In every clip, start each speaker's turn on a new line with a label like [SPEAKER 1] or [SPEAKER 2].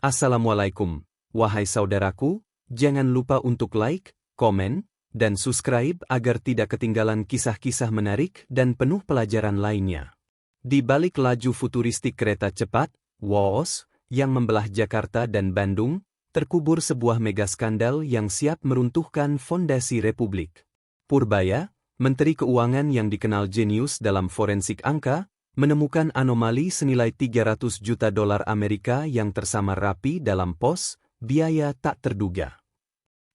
[SPEAKER 1] Assalamualaikum, wahai saudaraku, jangan lupa untuk like, komen, dan subscribe agar tidak ketinggalan kisah-kisah menarik dan penuh pelajaran lainnya. Di balik laju futuristik kereta cepat, WOS, yang membelah Jakarta dan Bandung, terkubur sebuah mega skandal yang siap meruntuhkan fondasi Republik. Purbaya, Menteri Keuangan yang dikenal jenius dalam forensik angka, menemukan anomali senilai 300 juta dolar Amerika yang tersamar rapi dalam pos biaya tak terduga.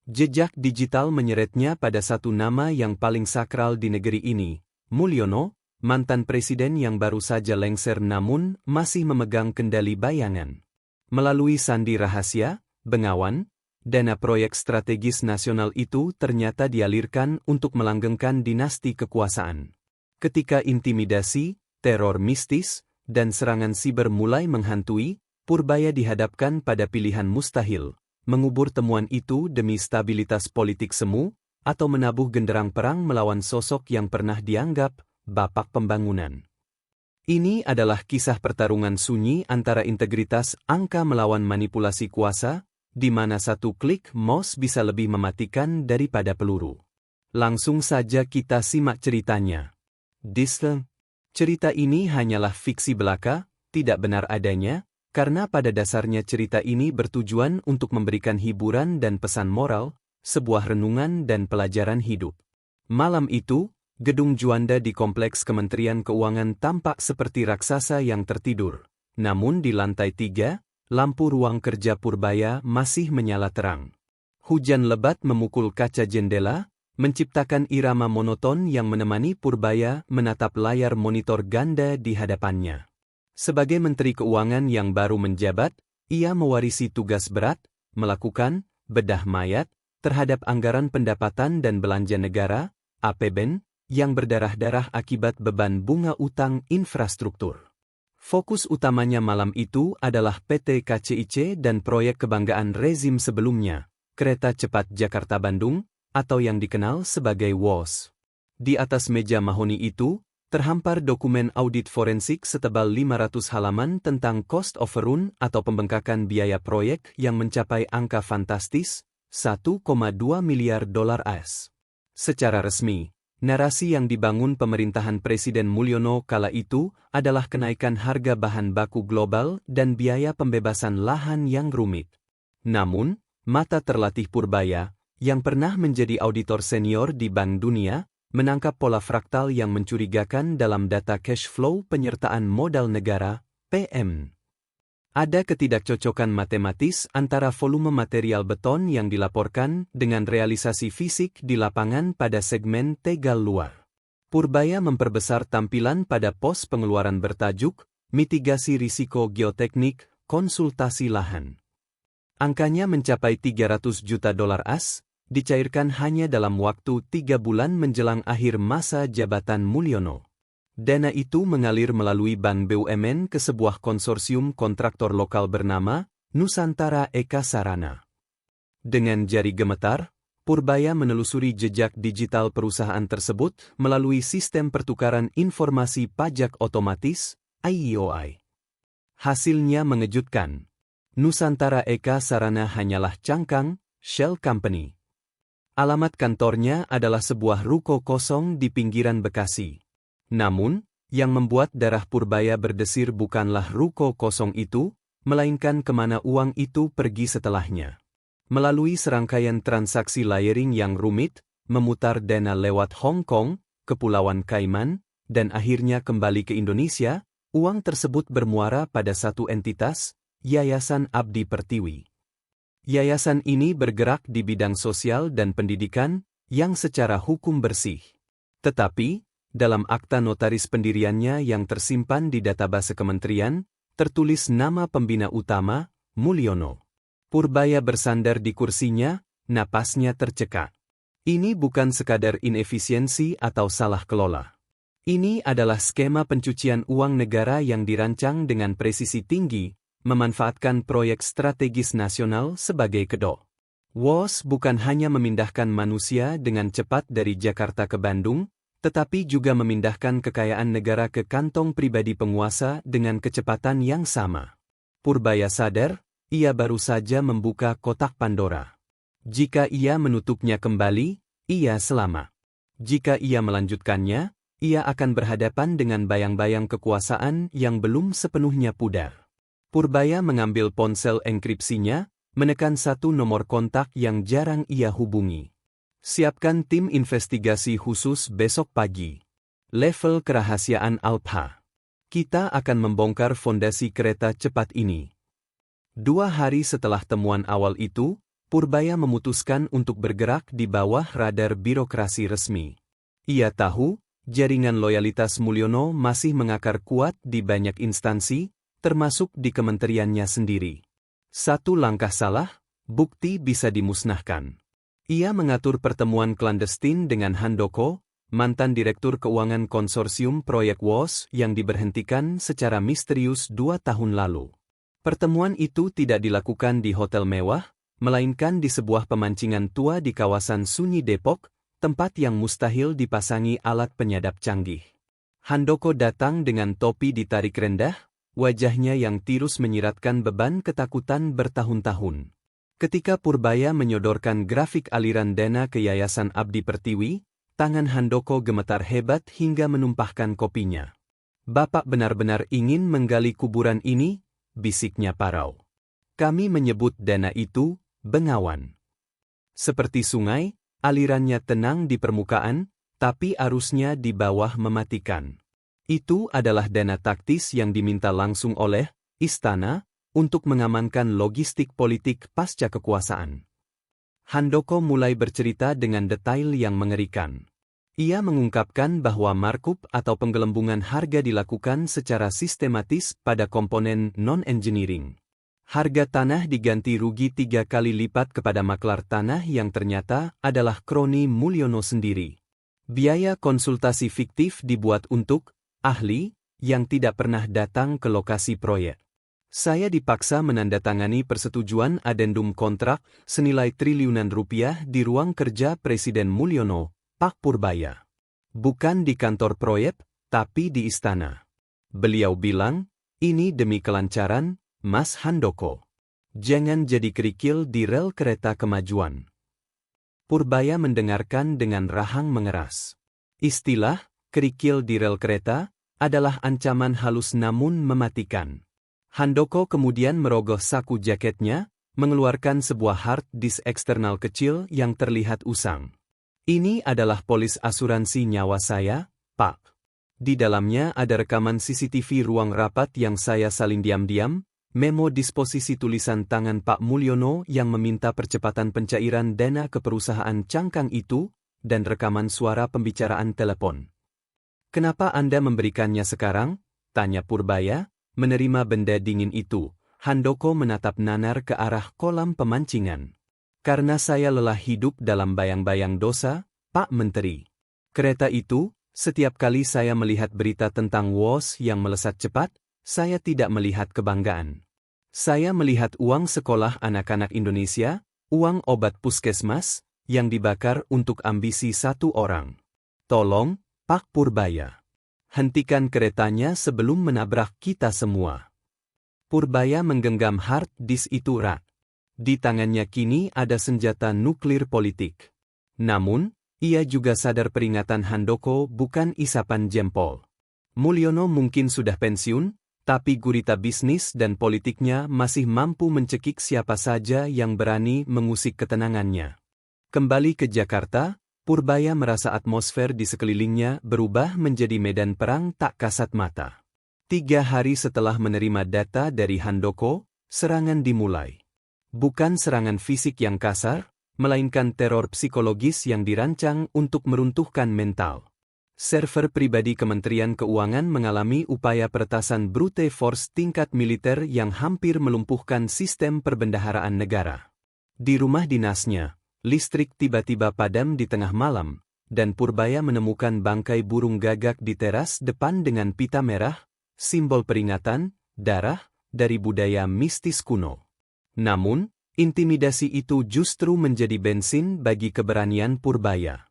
[SPEAKER 1] Jejak digital menyeretnya pada satu nama yang paling sakral di negeri ini, Mulyono, mantan presiden yang baru saja lengser namun masih memegang kendali bayangan. Melalui sandi rahasia, Bengawan, dana proyek strategis nasional itu ternyata dialirkan untuk melanggengkan dinasti kekuasaan. Ketika intimidasi, teror mistis, dan serangan siber mulai menghantui, Purbaya dihadapkan pada pilihan mustahil, mengubur temuan itu demi stabilitas politik semu, atau menabuh genderang perang melawan sosok yang pernah dianggap bapak pembangunan. Ini adalah kisah pertarungan sunyi antara integritas angka melawan manipulasi kuasa, di mana satu klik mouse bisa lebih mematikan daripada peluru. Langsung saja kita simak ceritanya. Disclaimer. Cerita ini hanyalah fiksi belaka, tidak benar adanya, karena pada dasarnya cerita ini bertujuan untuk memberikan hiburan dan pesan moral, sebuah renungan dan pelajaran hidup. Malam itu, gedung Juanda di Kompleks Kementerian Keuangan tampak seperti raksasa yang tertidur. Namun di lantai 3, lampu ruang kerja Purbaya masih menyala terang. Hujan lebat memukul kaca jendela, menciptakan irama monoton yang menemani Purbaya menatap layar monitor ganda di hadapannya. Sebagai Menteri Keuangan yang baru menjabat, ia mewarisi tugas berat, melakukan bedah mayat terhadap anggaran pendapatan dan belanja negara, APBN, yang berdarah-darah akibat beban bunga utang infrastruktur. Fokus utamanya malam itu adalah PT KCIC dan proyek kebanggaan rezim sebelumnya, Kereta Cepat Jakarta-Bandung, atau yang dikenal sebagai WOS. Di atas meja mahoni itu, terhampar dokumen audit forensik setebal 500 halaman tentang cost overrun atau pembengkakan biaya proyek yang mencapai angka fantastis, 1,2 miliar dolar AS. Secara resmi, narasi yang dibangun pemerintahan Presiden Mulyono kala itu adalah kenaikan harga bahan baku global dan biaya pembebasan lahan yang rumit. Namun, mata terlatih Purbaya, yang pernah menjadi auditor senior di Bank Dunia, menangkap pola fraktal yang mencurigakan dalam data cash flow penyertaan modal negara, PM. Ada ketidakcocokan matematis antara volume material beton yang dilaporkan dengan realisasi fisik di lapangan pada segmen Tegal Luar. Purbaya memperbesar tampilan pada pos pengeluaran bertajuk, mitigasi risiko geoteknik, konsultasi lahan. Angkanya mencapai 300 juta dolar AS, dicairkan hanya dalam waktu 3 bulan menjelang akhir masa jabatan Mulyono. Dana itu mengalir melalui Bank BUMN ke sebuah konsorsium kontraktor lokal bernama Nusantara Eka Sarana. Dengan jari gemetar, Purbaya menelusuri jejak digital perusahaan tersebut melalui sistem pertukaran informasi pajak otomatis, IOI. Hasilnya mengejutkan. Nusantara Eka Sarana hanyalah cangkang, shell company. Alamat kantornya adalah sebuah ruko kosong di pinggiran Bekasi. Namun, yang membuat darah Purbaya berdesir bukanlah ruko kosong itu, melainkan kemana uang itu pergi setelahnya. Melalui serangkaian transaksi layering yang rumit, memutar dana lewat Hong Kong, Kepulauan Kaiman, dan akhirnya kembali ke Indonesia, uang tersebut bermuara pada satu entitas, Yayasan Abdi Pertiwi. Yayasan ini bergerak di bidang sosial dan pendidikan, yang secara hukum bersih. Tetapi, dalam akta notaris pendiriannya yang tersimpan di database kementerian, tertulis nama pembina utama, Mulyono. Purbaya bersandar di kursinya, napasnya tercekak. Ini bukan sekadar inefisiensi atau salah kelola. Ini adalah skema pencucian uang negara yang dirancang dengan presisi tinggi, memanfaatkan proyek strategis nasional sebagai kedok. WOS bukan hanya memindahkan manusia dengan cepat dari Jakarta ke Bandung, tetapi juga memindahkan kekayaan negara ke kantong pribadi penguasa dengan kecepatan yang sama. Purbaya sadar, ia baru saja membuka kotak Pandora. Jika ia menutupnya kembali, ia selamat. Jika ia melanjutkannya, ia akan berhadapan dengan bayang-bayang kekuasaan yang belum sepenuhnya pudar. Purbaya mengambil ponsel enkripsinya, menekan satu nomor kontak yang jarang ia hubungi. Siapkan tim investigasi khusus besok pagi. Level kerahasiaan Alpha. Kita akan membongkar fondasi kereta cepat ini. 2 hari setelah temuan awal itu, Purbaya memutuskan untuk bergerak di bawah radar birokrasi resmi. Ia tahu, jaringan loyalitas Mulyono masih mengakar kuat di banyak instansi, termasuk di kementeriannya sendiri. Satu langkah salah, bukti bisa dimusnahkan. Ia mengatur pertemuan klandestin dengan Handoko, mantan Direktur Keuangan Konsorsium Proyek WOS yang diberhentikan secara misterius 2 tahun lalu. Pertemuan itu tidak dilakukan di hotel mewah, melainkan di sebuah pemancingan tua di kawasan Sunyi Depok, tempat yang mustahil dipasangi alat penyadap canggih. Handoko datang dengan topi ditarik rendah, wajahnya yang tirus menyiratkan beban ketakutan bertahun-tahun. Ketika Purbaya menyodorkan grafik aliran dana ke Yayasan Abdi Pertiwi, tangan Handoko gemetar hebat hingga menumpahkan kopinya. "Bapak benar-benar ingin menggali kuburan ini?" bisiknya parau. "Kami menyebut dana itu Bengawan. Seperti sungai, alirannya tenang di permukaan, tapi arusnya di bawah mematikan. Itu adalah dana taktis yang diminta langsung oleh istana untuk mengamankan logistik politik pasca kekuasaan." Handoko mulai bercerita dengan detail yang mengerikan. Ia mengungkapkan bahwa markup atau penggelembungan harga dilakukan secara sistematis pada komponen non-engineering. Harga tanah diganti rugi 3 kali lipat kepada maklar tanah yang ternyata adalah kroni Mulyono sendiri. Biaya konsultasi fiktif dibuat untuk ahli yang tidak pernah datang ke lokasi proyek. Saya dipaksa menandatangani persetujuan adendum kontrak senilai triliunan rupiah di ruang kerja Presiden Mulyono, Pak Purbaya. Bukan di kantor proyek, tapi di istana. Beliau bilang, "Ini demi kelancaran, Mas Handoko. Jangan jadi kerikil di rel kereta kemajuan." Purbaya mendengarkan dengan rahang mengeras. Istilah, kerikil di rel kereta, adalah ancaman halus namun mematikan. Handoko kemudian merogoh saku jaketnya, mengeluarkan sebuah hard disk eksternal kecil yang terlihat usang. "Ini adalah polis asuransi nyawa saya, Pak. Di dalamnya ada rekaman CCTV ruang rapat yang saya salin diam-diam, memo disposisi tulisan tangan Pak Mulyono yang meminta percepatan pencairan dana ke perusahaan cangkang itu, dan rekaman suara pembicaraan telepon." "Kenapa Anda memberikannya sekarang?" tanya Purbaya, menerima benda dingin itu. Handoko menatap nanar ke arah kolam pemancingan. "Karena saya lelah hidup dalam bayang-bayang dosa, Pak Menteri. Kereta itu, setiap kali saya melihat berita tentang WOS yang melesat cepat, saya tidak melihat kebanggaan. Saya melihat uang sekolah anak-anak Indonesia, uang obat puskesmas, yang dibakar untuk ambisi satu orang. Tolong, Pak Purbaya. Hentikan keretanya sebelum menabrak kita semua." Purbaya menggenggam hard disk itu erat. Di tangannya kini ada senjata nuklir politik. Namun, ia juga sadar peringatan Handoko bukan isapan jempol. Mulyono mungkin sudah pensiun, tapi gurita bisnis dan politiknya masih mampu mencekik siapa saja yang berani mengusik ketenangannya. Kembali ke Jakarta, Purbaya merasa atmosfer di sekelilingnya berubah menjadi medan perang tak kasat mata. 3 hari setelah menerima data dari Handoko, serangan dimulai. Bukan serangan fisik yang kasar, melainkan teror psikologis yang dirancang untuk meruntuhkan mental. Server pribadi Kementerian Keuangan mengalami upaya peretasan brute force tingkat militer yang hampir melumpuhkan sistem perbendaharaan negara. Di rumah dinasnya, listrik tiba-tiba padam di tengah malam, dan Purbaya menemukan bangkai burung gagak di teras depan dengan pita merah, simbol peringatan, darah, dari budaya mistis kuno. Namun, intimidasi itu justru menjadi bensin bagi keberanian Purbaya.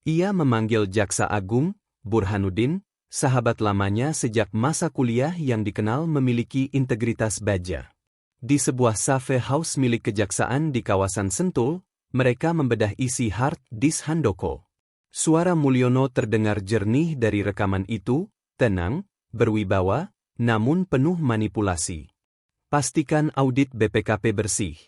[SPEAKER 1] Ia memanggil Jaksa Agung, Burhanuddin, sahabat lamanya sejak masa kuliah yang dikenal memiliki integritas baja. Di sebuah Safe House milik kejaksaan di kawasan Sentul, mereka membedah isi hard disk Handoko. Suara Mulyono terdengar jernih dari rekaman itu, tenang, berwibawa, namun penuh manipulasi. Pastikan audit BPKP bersih.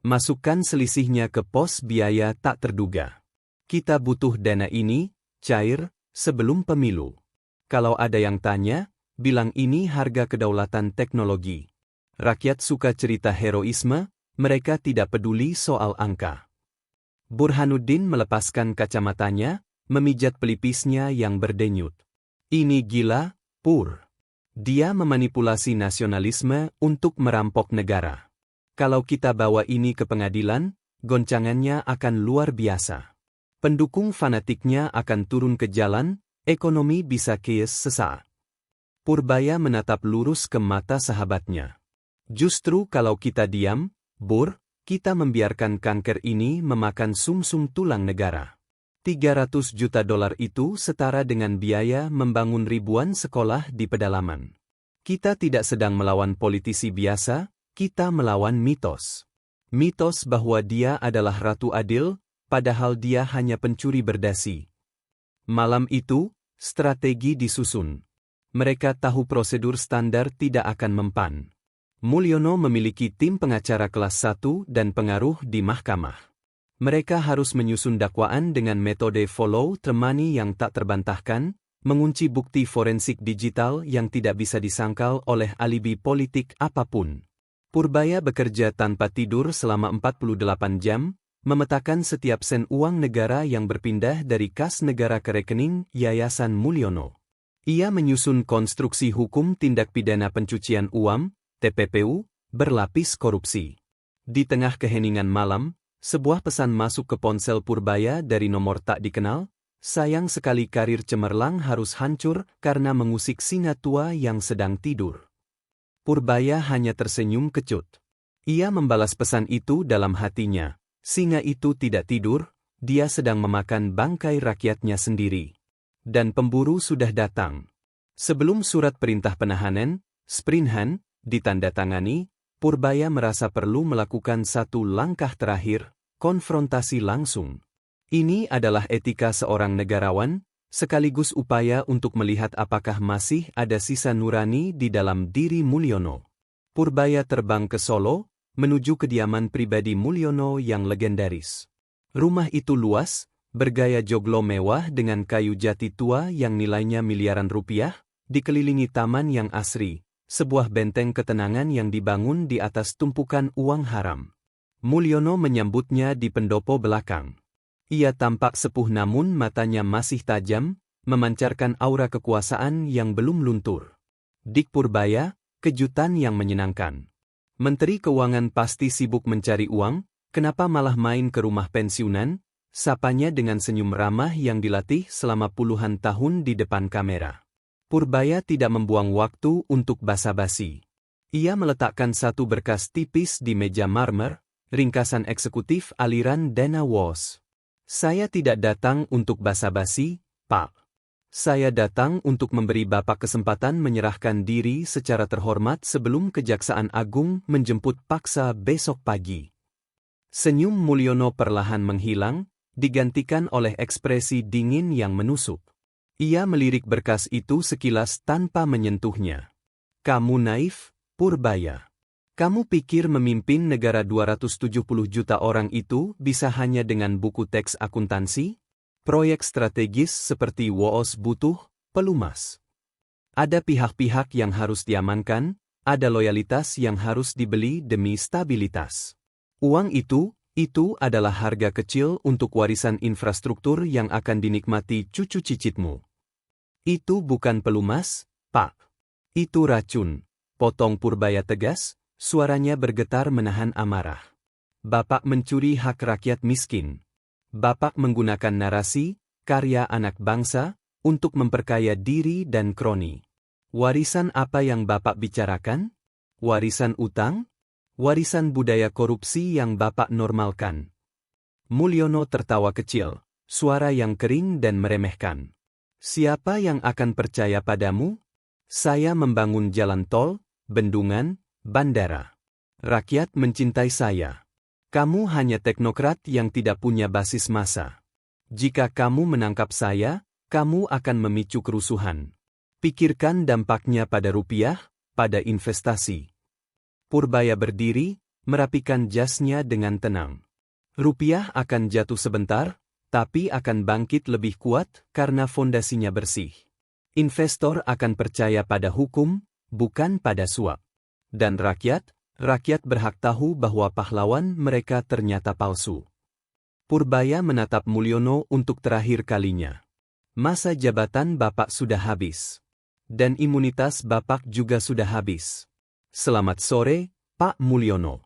[SPEAKER 1] Masukkan selisihnya ke pos biaya tak terduga. Kita butuh dana ini, cair, sebelum pemilu. Kalau ada yang tanya, bilang ini harga kedaulatan teknologi. Rakyat suka cerita heroisme, mereka tidak peduli soal angka. Burhanuddin melepaskan kacamatanya, memijat pelipisnya yang berdenyut. Ini gila, Pur. Dia memanipulasi nasionalisme untuk merampok negara. Kalau kita bawa ini ke pengadilan, goncangannya akan luar biasa. Pendukung fanatiknya akan turun ke jalan, ekonomi bisa kies sesaat. Purbaya menatap lurus ke mata sahabatnya. Justru kalau kita diam, Bur, kita membiarkan kanker ini memakan sumsum tulang negara. 300 juta dolar itu setara dengan biaya membangun ribuan sekolah di pedalaman. Kita tidak sedang melawan politisi biasa, kita melawan mitos. Mitos bahwa dia adalah Ratu Adil, padahal dia hanya pencuri berdasi. Malam itu, strategi disusun. Mereka tahu prosedur standar tidak akan mempan. Mulyono memiliki tim pengacara kelas 1 dan pengaruh di mahkamah. Mereka harus menyusun dakwaan dengan metode follow the money yang tak terbantahkan, mengunci bukti forensik digital yang tidak bisa disangkal oleh alibi politik apapun. Purbaya bekerja tanpa tidur selama 48 jam, memetakan setiap sen uang negara yang berpindah dari kas negara ke rekening Yayasan Mulyono. Ia menyusun konstruksi hukum tindak pidana pencucian uang, TPPU, berlapis korupsi. Di tengah keheningan malam, sebuah pesan masuk ke ponsel Purbaya dari nomor tak dikenal. Sayang sekali karir cemerlang harus hancur karena mengusik singa tua yang sedang tidur. Purbaya hanya tersenyum kecut. Ia membalas pesan itu dalam hatinya. Singa itu tidak tidur, dia sedang memakan bangkai rakyatnya sendiri. Dan pemburu sudah datang. Sebelum surat perintah penahanan, Sprinhan, ditandatangani, Purbaya merasa perlu melakukan satu langkah terakhir, konfrontasi langsung. Ini adalah etika seorang negarawan, sekaligus upaya untuk melihat apakah masih ada sisa nurani di dalam diri Mulyono. Purbaya terbang ke Solo, menuju kediaman pribadi Mulyono yang legendaris. Rumah itu luas, bergaya joglo mewah dengan kayu jati tua yang nilainya miliaran rupiah, dikelilingi taman yang asri. Sebuah benteng ketenangan yang dibangun di atas tumpukan uang haram. Mulyono menyambutnya di pendopo belakang. Ia tampak sepuh namun matanya masih tajam, memancarkan aura kekuasaan yang belum luntur. Dik Purbaya, kejutan yang menyenangkan. Menteri Keuangan pasti sibuk mencari uang, kenapa malah main ke rumah pensiunan? Sapanya dengan senyum ramah yang dilatih selama puluhan tahun di depan kamera. Purbaya tidak membuang waktu untuk basa-basi. Ia meletakkan satu berkas tipis di meja marmer, ringkasan eksekutif aliran dana WOS. Saya tidak datang untuk basa-basi, Pak. Saya datang untuk memberi Bapak kesempatan menyerahkan diri secara terhormat sebelum Kejaksaan Agung menjemput paksa besok pagi. Senyum Mulyono perlahan menghilang, digantikan oleh ekspresi dingin yang menusuk. Ia melirik berkas itu sekilas tanpa menyentuhnya. Kamu naif, Purbaya. Kamu pikir memimpin negara 270 juta orang itu bisa hanya dengan buku teks akuntansi? Proyek strategis seperti WOS butuh pelumas. Ada pihak-pihak yang harus diamankan, ada loyalitas yang harus dibeli demi stabilitas. Uang itu adalah harga kecil untuk warisan infrastruktur yang akan dinikmati cucu cicitmu. Itu bukan pelumas, Pak. Itu racun, potong Purbaya tegas, suaranya bergetar menahan amarah. Bapak mencuri hak rakyat miskin. Bapak menggunakan narasi, karya anak bangsa, untuk memperkaya diri dan kroni. Warisan apa yang Bapak bicarakan? Warisan utang? Warisan budaya korupsi yang Bapak normalkan. Mulyono tertawa kecil, suara yang kering dan meremehkan. Siapa yang akan percaya padamu? Saya membangun jalan tol, bendungan, bandara. Rakyat mencintai saya. Kamu hanya teknokrat yang tidak punya basis massa. Jika kamu menangkap saya, kamu akan memicu kerusuhan. Pikirkan dampaknya pada rupiah, pada investasi. Purbaya berdiri, merapikan jasnya dengan tenang. Rupiah akan jatuh sebentar, tapi akan bangkit lebih kuat karena fondasinya bersih. Investor akan percaya pada hukum, bukan pada suap. Dan rakyat berhak tahu bahwa pahlawan mereka ternyata palsu. Purbaya menatap Mulyono untuk terakhir kalinya. Masa jabatan Bapak sudah habis. Dan imunitas Bapak juga sudah habis. Selamat sore, Pak Mulyono.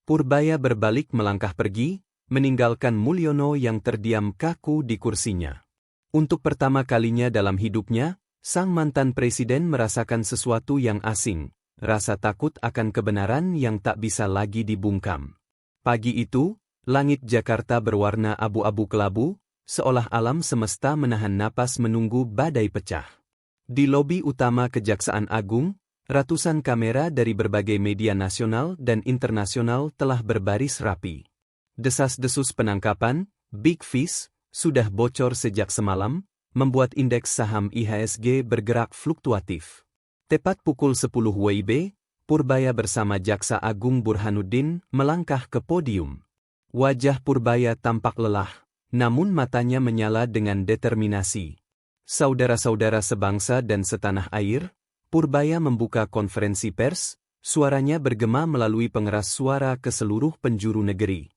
[SPEAKER 1] Purbaya berbalik melangkah pergi, meninggalkan Mulyono yang terdiam kaku di kursinya. Untuk pertama kalinya dalam hidupnya, sang mantan presiden merasakan sesuatu yang asing. Rasa takut akan kebenaran yang tak bisa lagi dibungkam. Pagi itu, langit Jakarta berwarna abu-abu kelabu, seolah alam semesta menahan napas menunggu badai pecah. Di lobi utama Kejaksaan Agung, ratusan kamera dari berbagai media nasional dan internasional telah berbaris rapi. Desas-desus penangkapan, Big Fish, sudah bocor sejak semalam, membuat indeks saham IHSG bergerak fluktuatif. Tepat pukul 10 WIB, Purbaya bersama Jaksa Agung Burhanuddin melangkah ke podium. Wajah Purbaya tampak lelah, namun matanya menyala dengan determinasi. Saudara-saudara sebangsa dan setanah air, Purbaya membuka konferensi pers, suaranya bergema melalui pengeras suara ke seluruh penjuru negeri.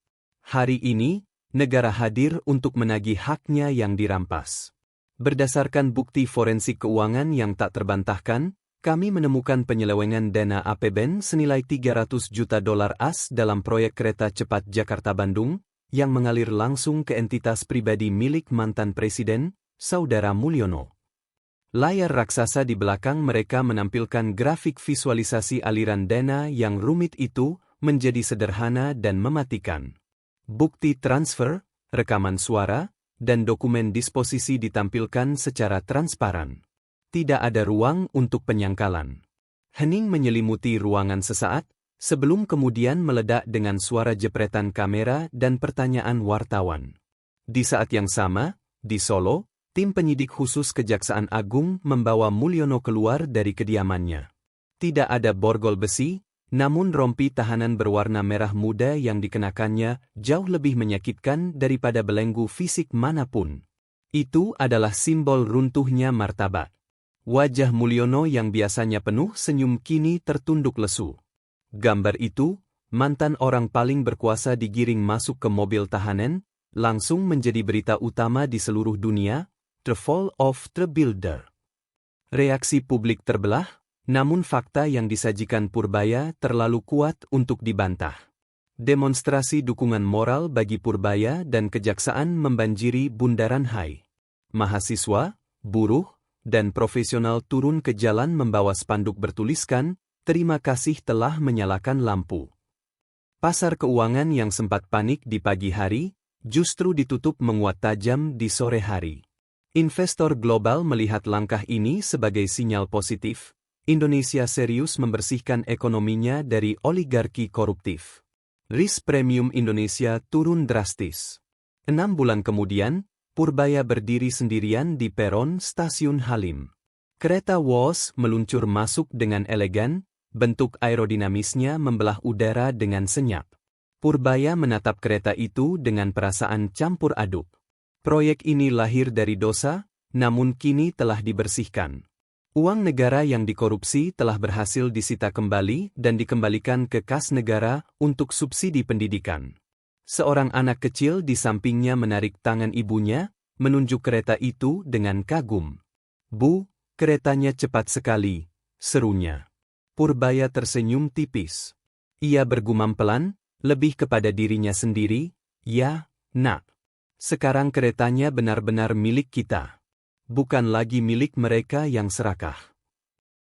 [SPEAKER 1] Hari ini, negara hadir untuk menagih haknya yang dirampas. Berdasarkan bukti forensik keuangan yang tak terbantahkan, kami menemukan penyelewengan dana APBN senilai 300 juta dolar AS dalam proyek kereta cepat Jakarta-Bandung, yang mengalir langsung ke entitas pribadi milik mantan presiden, Saudara Mulyono. Layar raksasa di belakang mereka menampilkan grafik visualisasi aliran dana yang rumit itu menjadi sederhana dan mematikan. Bukti transfer, rekaman suara, dan dokumen disposisi ditampilkan secara transparan. Tidak ada ruang untuk penyangkalan. Hening menyelimuti ruangan sesaat, sebelum kemudian meledak dengan suara jepretan kamera dan pertanyaan wartawan. Di saat yang sama, di Solo, tim penyidik khusus Kejaksaan Agung membawa Mulyono keluar dari kediamannya. Tidak ada borgol besi, namun rompi tahanan berwarna merah muda yang dikenakannya jauh lebih menyakitkan daripada belenggu fisik manapun. Itu adalah simbol runtuhnya martabat. Wajah Mulyono yang biasanya penuh senyum kini tertunduk lesu. Gambar itu, mantan orang paling berkuasa digiring masuk ke mobil tahanan, langsung menjadi berita utama di seluruh dunia, The Fall of the Builder. Reaksi publik terbelah, namun fakta yang disajikan Purbaya terlalu kuat untuk dibantah. Demonstrasi dukungan moral bagi Purbaya dan kejaksaan membanjiri bundaran HI. Mahasiswa, buruh, dan profesional turun ke jalan membawa spanduk bertuliskan, "Terima kasih telah menyalakan lampu." Pasar keuangan yang sempat panik di pagi hari, justru ditutup menguat tajam di sore hari. Investor global melihat langkah ini sebagai sinyal positif. Indonesia serius membersihkan ekonominya dari oligarki koruptif. Risk premium Indonesia turun drastis. 6 bulan kemudian, Purbaya berdiri sendirian di peron stasiun Halim. Kereta WOS meluncur masuk dengan elegan, bentuk aerodinamisnya membelah udara dengan senyap. Purbaya menatap kereta itu dengan perasaan campur aduk. Proyek ini lahir dari dosa, namun kini telah dibersihkan. Uang negara yang dikorupsi telah berhasil disita kembali dan dikembalikan ke kas negara untuk subsidi pendidikan. Seorang anak kecil di sampingnya menarik tangan ibunya, menunjuk kereta itu dengan kagum. "Bu, keretanya cepat sekali," serunya. Purbaya tersenyum tipis. Ia bergumam pelan, lebih kepada dirinya sendiri, "Ya, Nak. Sekarang keretanya benar-benar milik kita. Bukan lagi milik mereka yang serakah."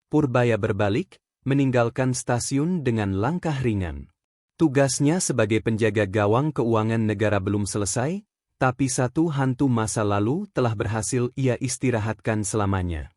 [SPEAKER 1] Purbaya berbalik, meninggalkan stasiun dengan langkah ringan. Tugasnya sebagai penjaga gawang keuangan negara belum selesai, tapi satu hantu masa lalu telah berhasil ia istirahatkan selamanya.